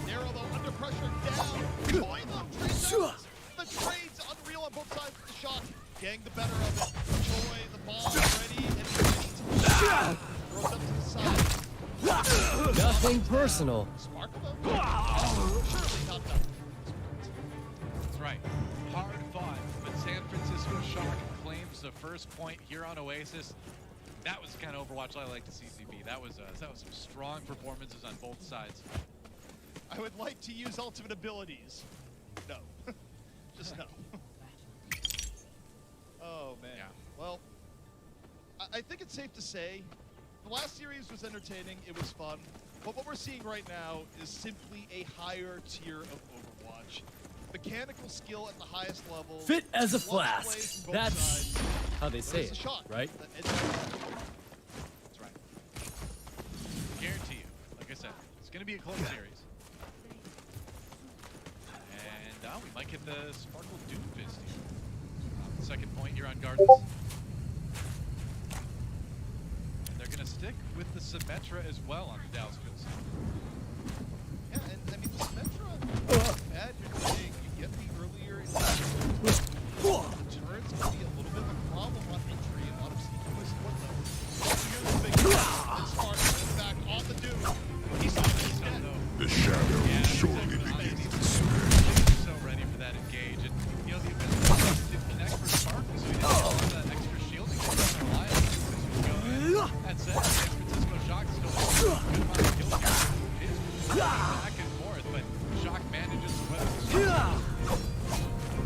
Narrow though, under pressure, down. Join them, Transcendence. The trade's unreal on both sides of the Shock. Getting the better of it. Joy, the ball ready, and ready to throws up to the side. Nothing personal. Sparkle though? Surely not done. That's right. Hard fought, but San Francisco Shock claims the first point here on Oasis. That was the kind of Overwatch I like to see, CP. That was some strong performances on both sides. I would like to use ultimate abilities. No. Just no. Oh, man. Yeah. Well, I think it's safe to say the last series was entertaining. It was fun. But what we're seeing right now is simply a higher tier of Overwatch. Mechanical skill at the highest level. Fit as a clutch flask. plays from both That's sides. how they But say it's a it, Shock. right? That's right. Guarantee you. Like I said, it's going to be a close series. And we might get the Sparkle Doomfist here. Second point here on Gardens. And they're going to stick with the Symmetra as well on the Dallas Field side. Yeah, and I mean, the Symmetra, bad, you're saying you get the earlier in the turret's going to be a little bit of a problem on entry, and a lot of CQs what though. Here's the big one. Sparkle is back on the Doom. He's not dead. The shadow will surely begin to spread. So ready for that engage, and you know the ability to connect for Sparkle, so he didn't have that extra shielding that he's gonna rely on as we go in. That said, San Francisco Shock still has a good amount of killing. It is back and forth, but Shock manages to weather the storm.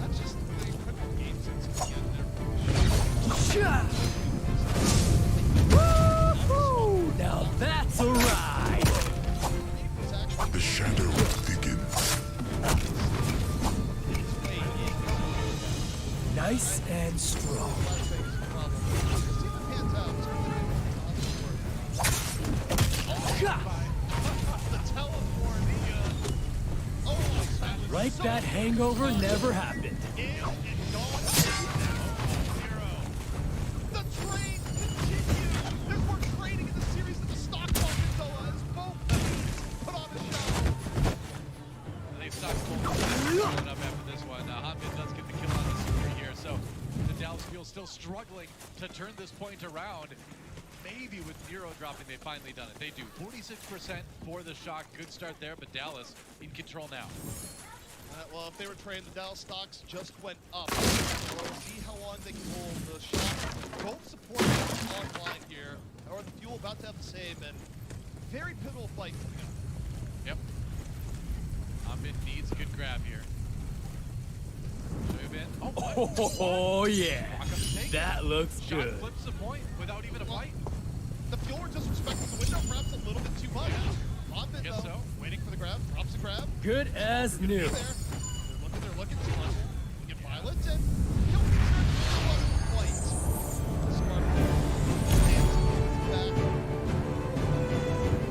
That's just the incredible game sense again there. Woohoo! Now that's a ride! The shadow begins. Nice and strong. Like that hangover never happened. The trade continues. There's more trading in the series than the stock market, though, as both teams put on a show. I think stock going up after this one. Hanbin does get the kill on the Super here, so the Dallas Dallas Fuel still struggling to turn this point around. Maybe with Nero dropping, they've finally done it. They do. 46% for the Shock. Good start there, but Dallas in control now. Well, if they were trained, the Dallas stocks just went up. So we'll see how long they can hold the Shock. Both support online here. Or the Fuel about to have the same, and very pivotal fight coming up. Yep. Mid needs a good grab here. Move in. Oh yeah. That looks Shock good. flips the point without even a fight. The Fuel were disrespecting the window, perhaps a little bit too much. Bondman, Guess though, so. waiting for the grab, drops the grab. Good as new. They're looking too much. We get violent, and he'll return to one fight. The Spark there. Back.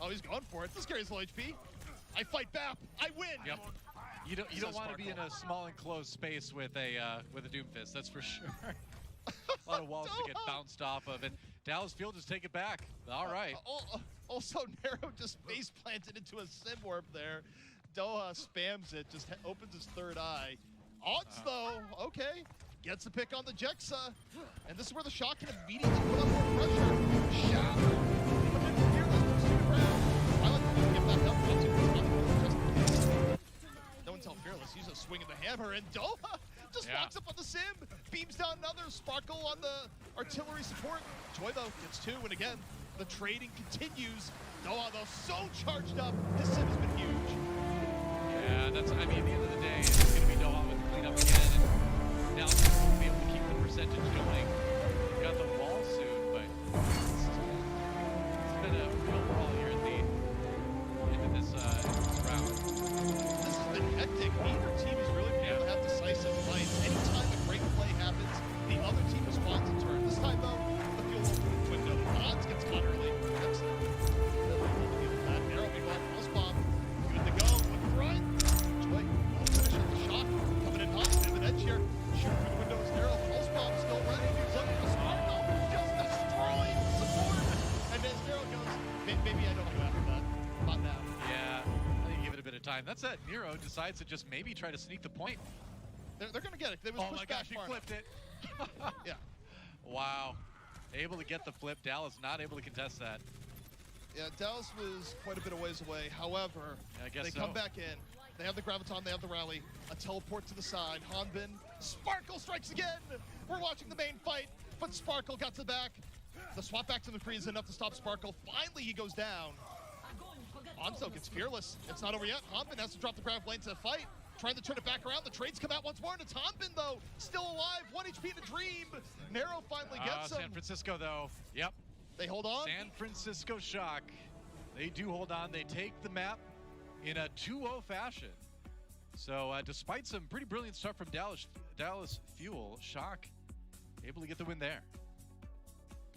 Oh, he's going for it. This carries low HP. I fight back. I win. Yep. You don't want to be in a small enclosed space with a Doomfist, that's for sure. A lot of walls to get bounced off of, and Dallas Fuel just take it back. All right. Also, Nero just face planted into a sim warp there. Doha spams it, just opens his third eye. Odds though, okay. Gets a pick on the Jexa, and this is where the Shock can immediately put up more pressure. Shadow. But then Fearless moves to the ground. I like to get back up, not too much money, just in case. No one tell Fearless, he's just swinging the hammer, and Doha just walks up on the sim, beams down another, Sparkle on the artillery support. Joy though gets two, and again, the trading continues. Doha though so charged up, his sim has been huge. Yeah, that's, I mean, at the end of the day, it's going to be Doha with the cleanup again, and now we'll be able to keep the percentage going. We've got the wall soon, but it's been a real brawl here at the end of this round. This has been hectic. Neither team has really been able to have decisive fights. Anytime a great play happens, the other team responds in turn. This time, though, the Fuel won't put it in the window. The Bonds gets caught early. Excellent. That Narrow, meanwhile, pulse bomb. Good to go. With the front. Joy, well finished. The Shock coming in hot. Bit of an edge here. Shoot through the window is Narrow. Pulse bomb still ready. Look at the Sparkle. Just destroying support. And as Narrow goes, maybe I don't go after that. Not now. Yeah, I think give it a bit of time. That's it. Nero decides to just maybe try to sneak the point. They're going to get it. They was Oh my gosh, he flipped it. Yeah. Wow. Able to get the flip. Dallas not able to contest that. Yeah, Dallas was quite a bit of ways away. However, I guess they so. come back in. They have the Graviton, they have the rally. A teleport to the side. Hanbin, Sparkle strikes again. We're watching the main fight, but Sparkle got to the back. The swap back to the freeze is enough to stop Sparkle. Finally, he goes down. Onzo gets Fearless. It's not over yet. Hanbin has to drop the grav lane to fight. Trying to turn it back around. The trades come out once more, and it's Hanbin, though. Still alive. 1 HP in a dream. Nero finally gets him. San Francisco, though. Yep. They hold on. San Francisco Shock. They do hold on. They take the map in a 2-0 fashion. So despite some pretty brilliant stuff from Dallas Fuel, Shock able to get the win there.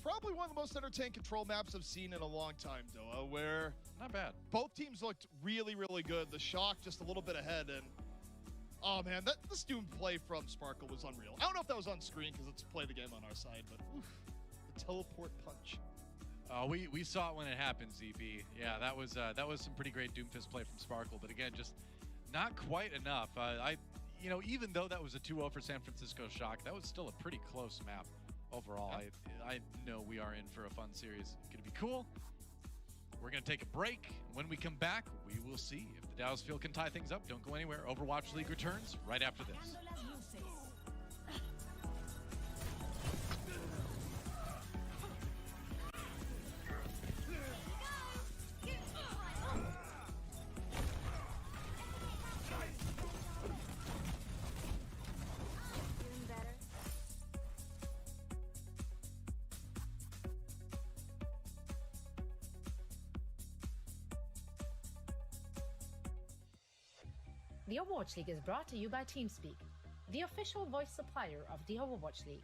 Probably one of the most entertaining control maps I've seen in a long time, Doa, where not bad. Both teams looked really, really good. The Shock just a little bit ahead, and oh man, this Doom play from Sparkle was unreal. I don't know if that was on screen because it's play the game on our side, but oof, the teleport punch. We saw it when it happened, ZP. Yeah, that was some pretty great Doomfist play from Sparkle, but again, just not quite enough. Even though that was a 2-0 for San Francisco Shock, that was still a pretty close map overall. I know we are in for a fun series. It's gonna be cool. We're gonna take a break. When we come back, we will see if the Dallas Fuel can tie things up. Don't go anywhere. Overwatch League returns right after this. The Overwatch League is brought to you by TeamSpeak, the official voice supplier of the Overwatch League.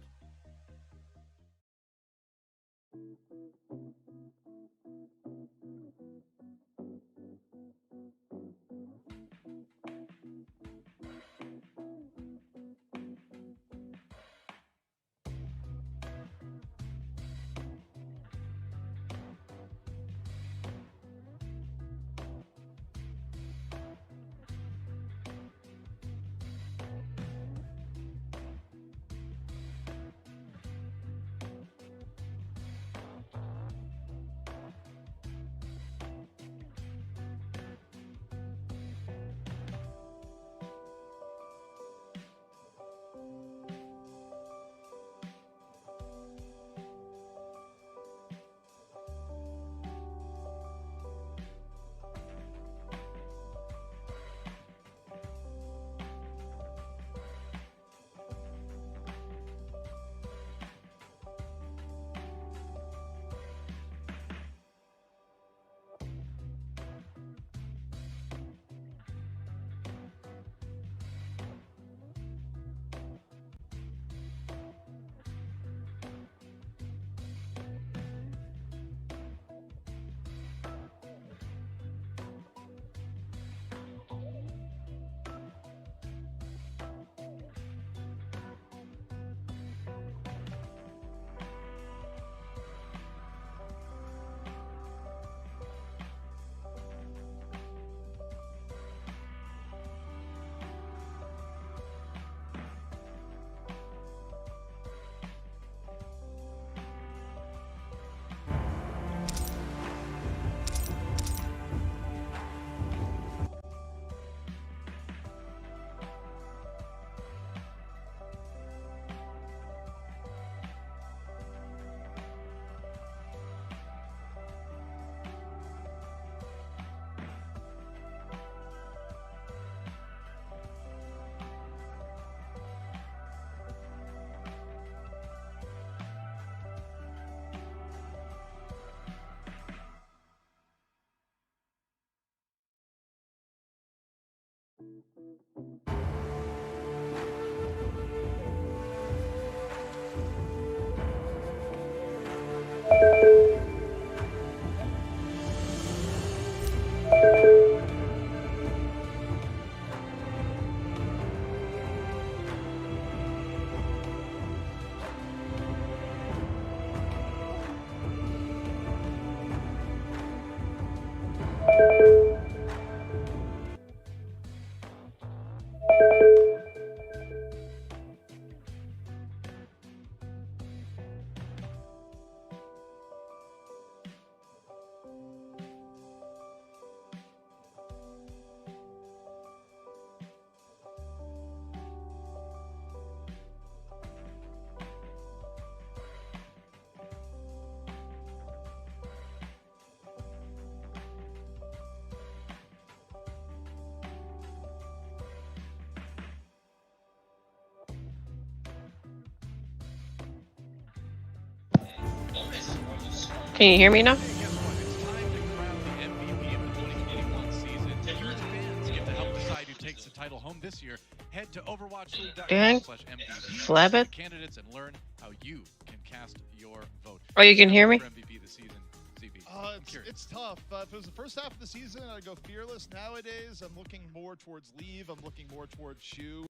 Can you hear me now? Hey, guess what? It's time to crown the MVP of the 2021 season. You, the fans, get to help decide who takes the title home this year. Head to overwatchleague.com/MVP Flab it? candidates and learn how you can cast your vote. Oh, you can hear me? For MVP this season, CB. It's tough. If it was the first half of the season, I'd go Fearless. Nowadays, I'm looking more towards Leave. I'm looking more towards Shu.